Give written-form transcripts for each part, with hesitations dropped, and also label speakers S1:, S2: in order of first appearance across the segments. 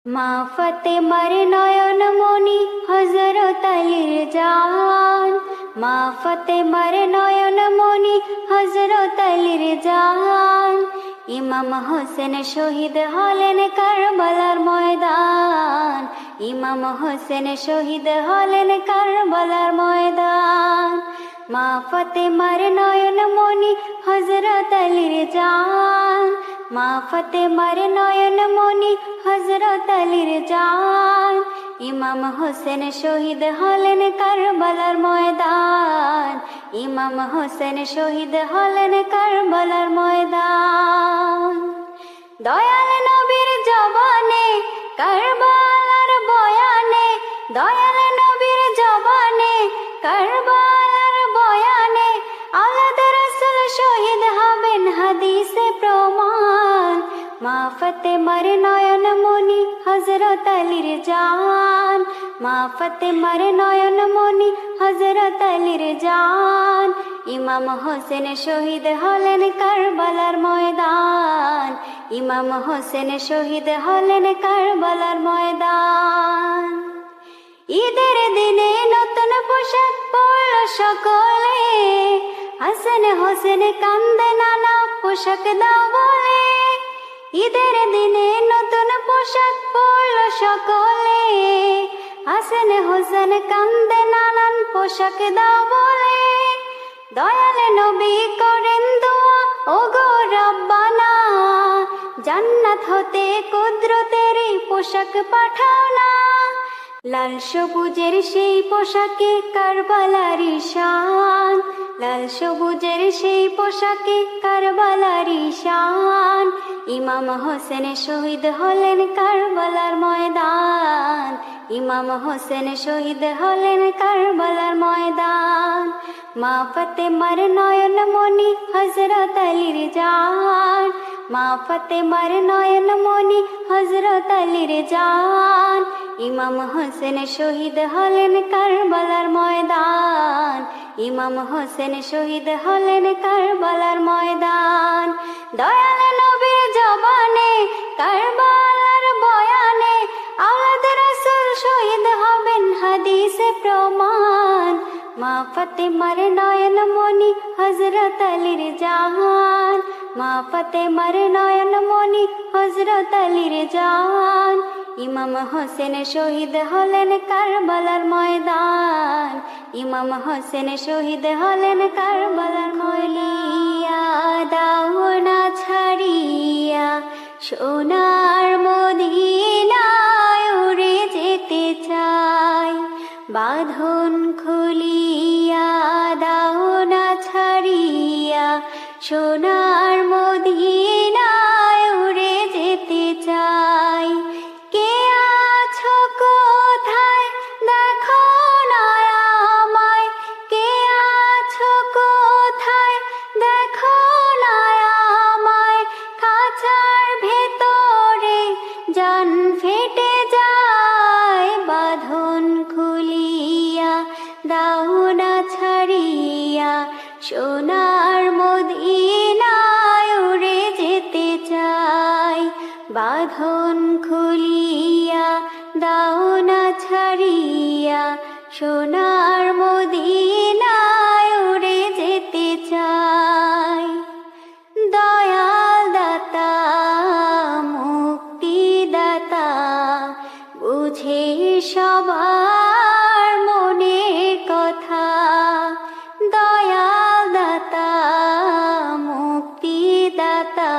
S1: মা ফাতেমার নয়ন মনি হযরত আলীর জান, মা ফাতেমার নয়ন মনি হযরত আলীর জান। ইমাম হোসেন শহীদ হলেন কারবালার ময়দান, ইমাম হোসেন শহীদ হলেন কারবালার ময়দান। মা ফাতেমার নয়ন মনি হযরত আলীর জান, মা ফাতেমার নয়ন মনি হযরত আলীর জান। ইমাম হোসেন শহীদ হলেন কারবালার ময়দান, ইমাম হোসেন শহীদ হলেন কারবালার ময়দান। দয়াল নবীর জবানে কারবালার বয়ানে, দয়াল নবীর জবানে কারবালার বয়ানে, আওলাদ রাসূল শহীদ হবেন হাদিসে প্রমাণ। মা ফাতেমার নয়ন মনি হযরত আলীর জান, মা ফাতেমার নয়ন মনি হযরত আলীর জান। ইমাম হোসেন শহীদ হলেন কারবালার ময়দান, ইমাম হোসেন শহীদ হলেন কারবালার ময়দান। ঈদের দিনে নতুন পোশাক পরল সকলে, হাসান হোসেন কান্দে নানা পোশাক দাও বলে। ঈদের দিনে নতুন পোশাক পরল সকলে, হাসান হোসেন কান্দে নানান পোশাক দাও বলে। দয়াল নবী করেন দোয়া ওগো রব্বানা, জান্নাত হতে কুদরতের পোশাক পাঠাও না। লাল সবুজের সেই পোশাকে কারবালারি শান, লাল সবুজের সেই পোশাকে কারবালারি শান। ইমাম হোসেন শহীদ হলেন কারবালার ময়দান, ইমাম হোসেন শহীদ হলেন কারবালার ময়দান। মা ফাতেমার নয়ন মনি হযরত আলীর জান, মা ফাতেমার নয়ন মনি হযরত আলীর জান। ইমাম হোসেন শহীদ হলেন কারবালার ময়দান, ইমাম হোসেন শহীদ হলেন কারবালার ময়দান। দয়াল নবীর জবানে কারবালার বয়ানে, আওলাদ রাসূল শহীদ হবেন হাদিসে প্রমাণ। মা ফাতেমার নয়ন মনি হযরত আলীর জান, মা ফাতেমার নয়ন মনি হযরত আলীর জান। ইমাম হোসেন শহীদ হলেন কারবালার ময়দান, ইমাম হোসেন শহীদ হলেন কারবালার ময়দান। দাও না ছাড়িয়া সোনার মদিনায় উড়ে যেতে চাই, বাঁধন খুলিয়া দাও না ছাড়িয়া সোনার মদিনায় উড়ে যেতে চাই। কে আছো কোথায় দেখো না আমায়, কে আছো কোথায় দেখো না আমায়। খাঁচার ভেতরে জান ফেটে যায়, বাঁধন খুলিয়া দাও না ছাড়িয়া সোনার মদিনায় উড়ে যেতে চাই। বাঁধন খুলিয়া দাও না ছাড়িয়া সোনার মদিনায় উড়ে যেতে চাই। দয়াল দাতা মুক্তিদাতা বুঝে সবার মনের কথা। দয়াল দাতা মুক্তিদাতা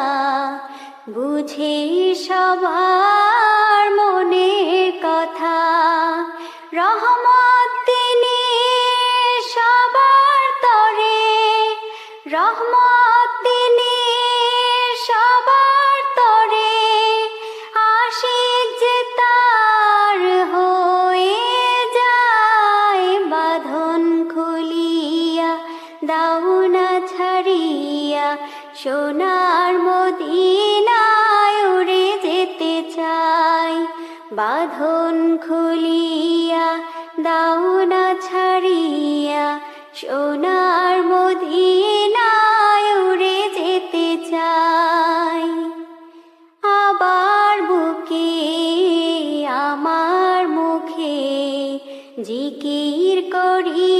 S1: বুঝে সবার মনের কথা। রহমত তিনি সবার তরে, রহমত তিনি সবার তরে। আশিক যে তার হয়ে যায়, বাঁধন খুলিয়া দাও না ছাড়িয়া সোনার মদিনায় উড়ে যেতে চাই। বাঁধন খুলিয়া দাও না ছাড়িয়া সোনার মদিনায় উড়ে যেতে চাই। আবার বুকে জিকির করি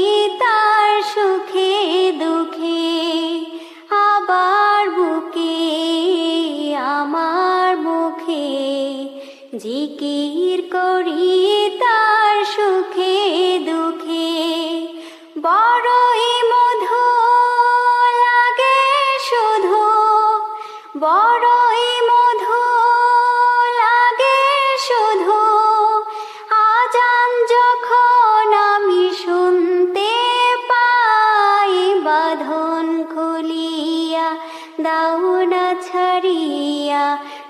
S1: তার সুখে দুঃখে, আবার বুকে আমার মুখে জিকির করি তার সুখে দুঃখে। বড়ই মধু লাগে শুধু, বড়ই মধু লাগে শুধু, আজান যখন আমি শুনতে পাই। বাঁধন খুলিয়া দাও না ছাড়িয়া,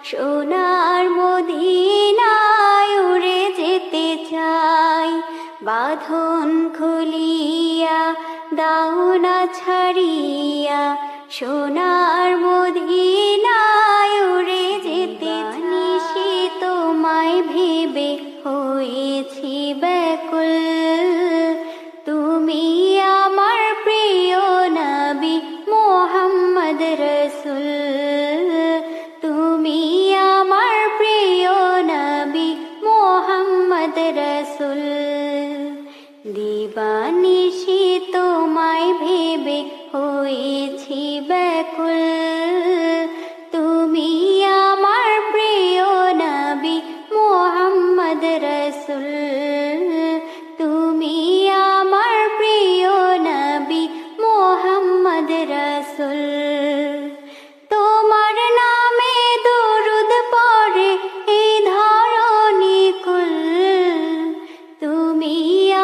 S1: সোনার মদিনায় উড়ে যেতে চাই। বাঁধন খুলিয়া দাও না ছাড়িয়া, সোনার মদিনায় উড়ে যেতে চাই। তোমায় ভেবে হয়েছি ব্যাকুল, তুমি আমার প্রিয় নবী মুহাম্মদ রসুল। তুমি আমার প্রিয় নবী মুহাম্মদ রসুল। দিবানিশি তোমায় ভেবে হয়েছি ব্যাকুল, তুমি আমার প্রিয় নবী মুহাম্মদ রসুল। তুমি আমার প্রিয় নবী মুহাম্মদ রসুল। তোমার নামে দরুদ পড়ে এই ধরণী কুল, তুমি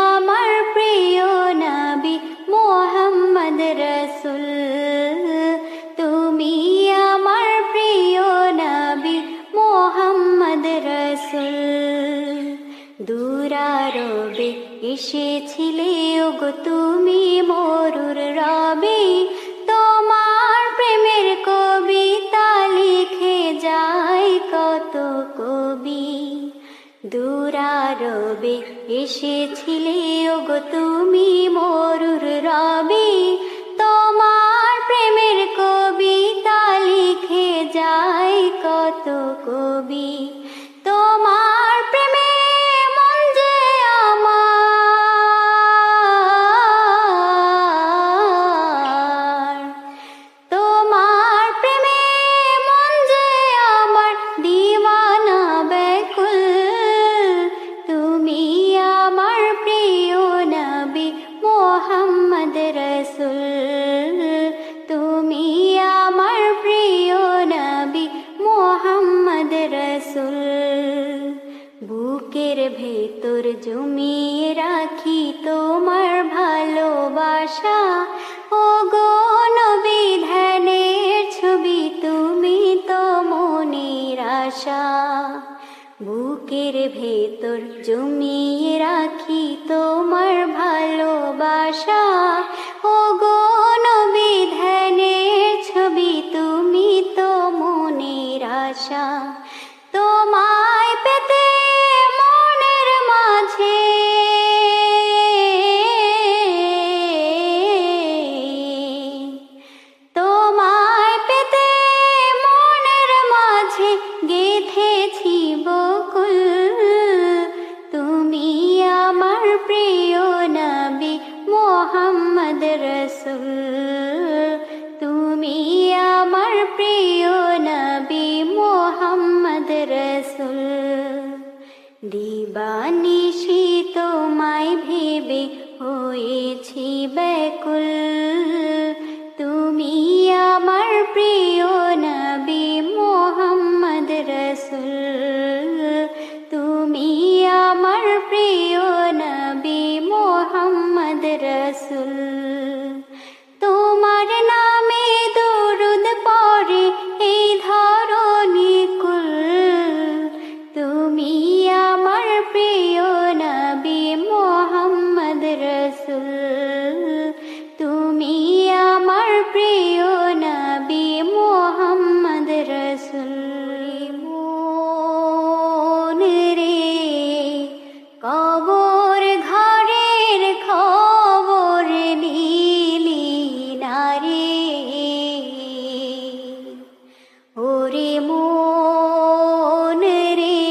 S1: আমার প্রিয় নবী মুহাম্মদ রসুল। তুমি আমার প্রিয় নবী মুহাম্মদ রসুল। দূরারবে এসেছিলে ওগো তুমি মরুর রবে, তোমার প্রেমের কবিতা লিখে যায় কত কবি। দূরারবে এসেছিলে ওগো তুমি মরুর রবে, তোমার প্রেমের কবিতা লিখে যায় কত কবি। তোমার প্রেমে মন যে আমার, তোমার প্রেমে মন যে আমার দিওয়ানা ব্যাকুল। তুমি আমার প্রিয় নবী মুহাম্মদ রসুল। তুমি আমার প্রিয় নবী মুহাম্মদ রসুল। বুকের ভেতর জমিয়ে রাখি তোমার ভালোবাসা, ও গো নবী ধ্যানের ছবি তুমি তো মনের আশা। বুকের ভেতর জমিয়ে রাখি তোমার ভালোবাসা, ও গো নবী ধ্যানের ছবি তুমি তো মনের আশা। তোমায় পেতে মনের মাঝে তোমায় পেতে মনের মাঝে গেঁথেছি বকুল। তুমি আমার প্রিয় নবী মুহাম্মদ রসুল। তুমি আমার প্রিয় নবী মুহাম্মদ রসুল। দিবানিশি তোমায় ভেবে হয়েছি ব্যাকুল, তুমি আমার প্রিয় নবী মুহাম্মদ রসুল। তুমি আমার প্রিয় নবী মুহাম্মদ রসুল। তোমার নামে দরুদ পড়ে এই ধরণী কুল, তুমি আমার প্রিয় নবী মুহাম্মদ রসুল। তুমি আমার প্রিয় নবী মুহাম্মদ রসুল। মন রে কবর ঘরের খবর নিলি না রে, ওরে মন রে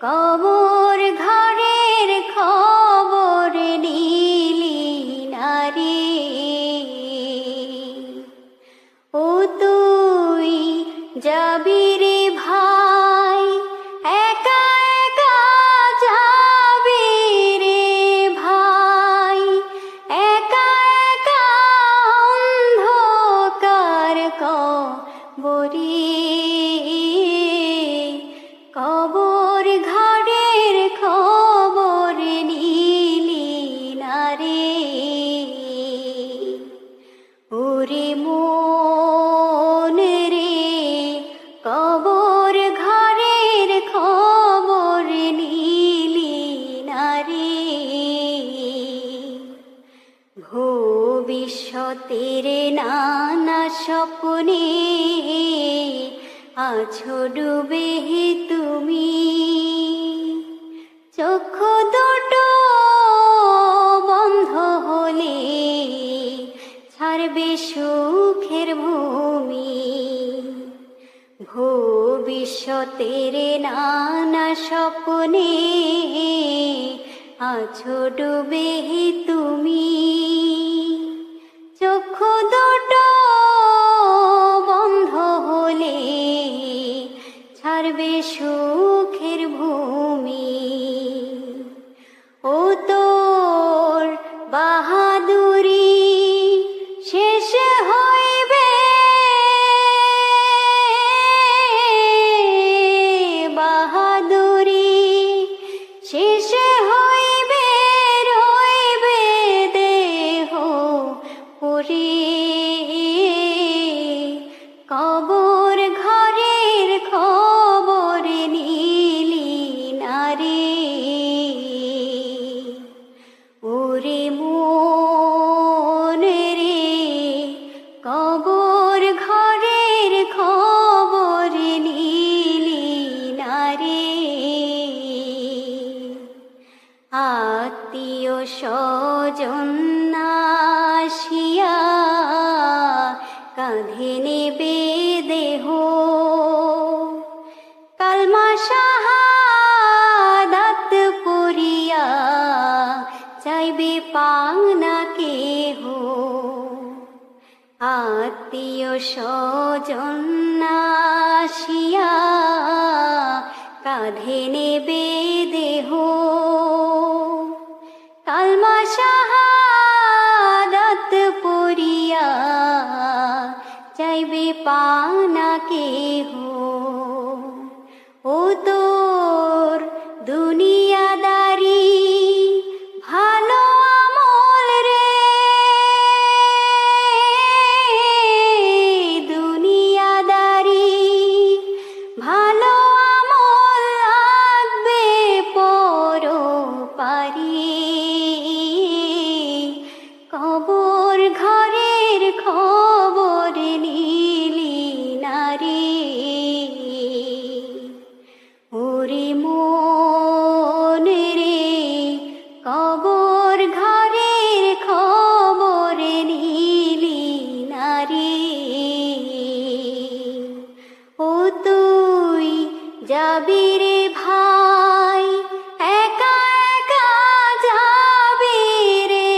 S1: কবর ঘরের খবর ঘরের খবর নিলি না রে। ওরে মন রে, কবর ঘরের খবর নিলি না রে। ভবিষ্যতের নানা স্বপ্নে আছো ডুবে তুমি। চক্ষু দুটো বন্ধ হলে ছাড়বে সুখের ভূমি। ভবিষ্যতের নানা স্বপ্নে আছো ডুবে তুমি। চক্ষু দুটো বন্ধ হলে ছাড়বে সুখের ভূমি। ও তোর বাহাদুরি শেষ হইবে, বাহাদুরি শেষ হইবে, রইবে দেহ পড়ে। কবর ঘরের খবর নিলি না রে। ওরে মন রে, কবর ঘরের খবর নিলি না রে। আত্মীয় স্বজন আসিয়া কাঁধে নেবে দেহ। কালমা শাহাদাত পড়িয়া চাইবে পাওনা কেহ। আত্মীয় স্বজন আসিয়া কাঁধে নেবে দেহ। কালমা শাহাদাত পড়িয়া চাইবে পাওনা কেহ। ও তোর দুনিয়াদারি ভালো আমল রে। দুনিয়াদারি ভালো আমল লাগবে পরপারে। কবর ঘরের খবর নিলি না রে। ওরে মন রে, কবর ঘরের খবর নিলি না রে। ও তুই যাবি রে ভাই, একা একা যাবি রে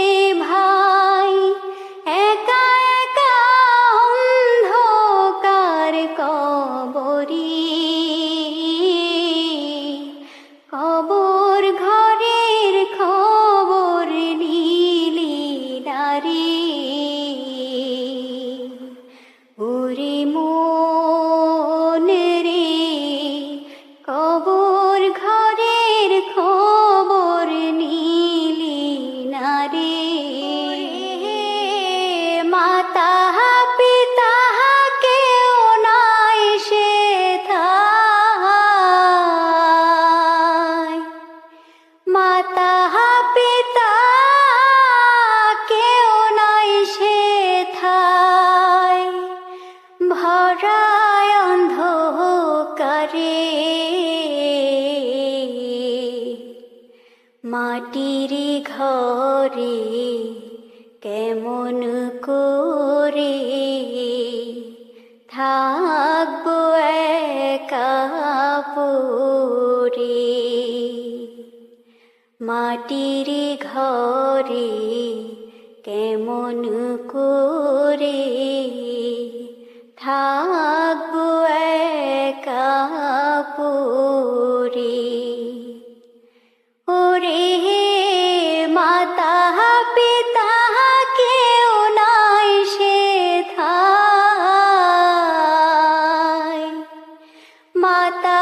S1: ভাই। একা একা অন্ধকার কবরে। কবর ঘরের খবর নিলি না রে। ওরে মন রে, কবর ঘরের খবর নিলি না রে। মাতা পিতা কেউ নাই সেথায়। মাতা পিতা কেউ নাই সেথায়। ভরায় অন্ধকারে মাটির ঘরে কেমন করে থাকবো একা পড়ে। মাটির ঘরে কেমন করে থাকবো একা পড়ে। ওরে মাতা পিতা কেউ নাই সেথায়। মাতা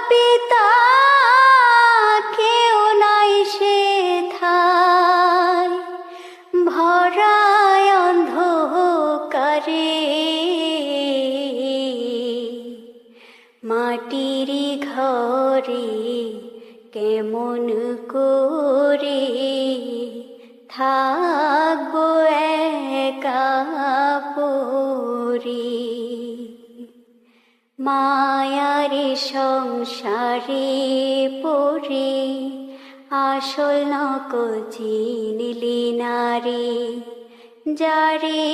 S1: পিতা কেমন করে থাকবো একা পড়ে। মায়ার সংসারে পড়ে আসল নকল চিনলি নারে। যারে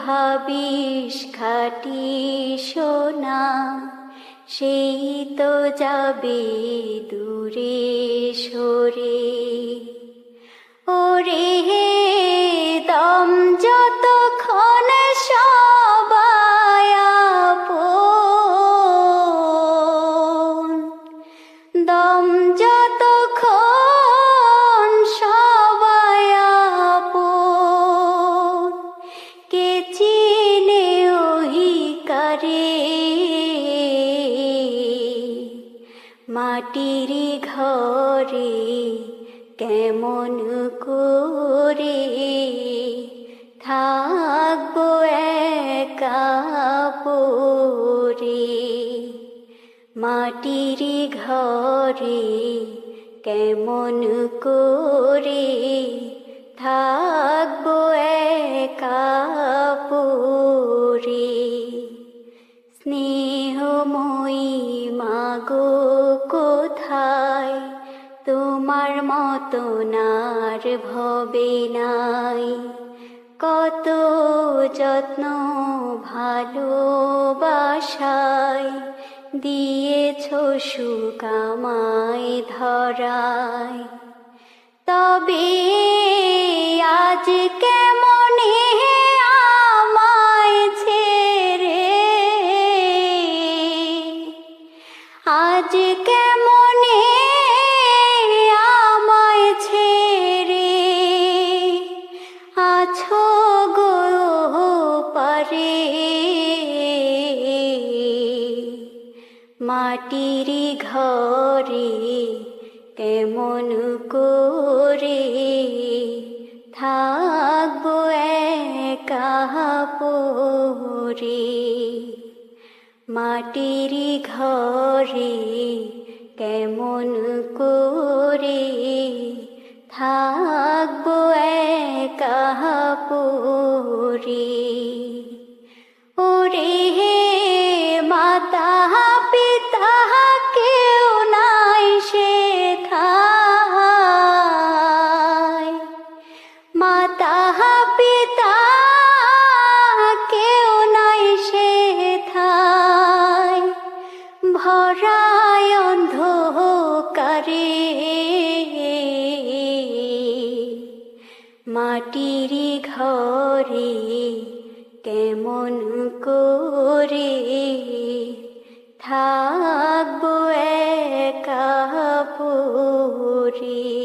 S1: ভাবিস খাটি সোনা, সেই তো যাবে দূরে সরে। ওরে দম যতক্ষণ সবাই আপন, দম যতক্ষণ সবাই আপন, কে চিনে ওহি কারে। মাটির ঘরে কেমন করে থাকবো একা পড়ে। মাটির ঘরে কেমন করে থাকবো একা পড়ে। স্নেহময়ী মাগো কোথায়, তোমার মতো নার ভবে নাই। কত যত্ন ভালোবাসায় দিয়েছ সুখ আমায় ধরায়। তবে আজ কেমনে আমায় ছেড়ে, আজ কেমনে আমায় ছেড়ে আছো গো পারে। মাটির ঘরে কেমন করে থাকবো একা পড়ে। মাটির ঘরে কেমন করে থাকবো একা পড়ে। ওরে মাতা পিতা কেউ নাই সেথায়, মাতা পিতা কেউ নাই সেথায়, ভরায় অন্ধকারে। মাটির ঘরে কেমন করে থাকবো একা পড়ে।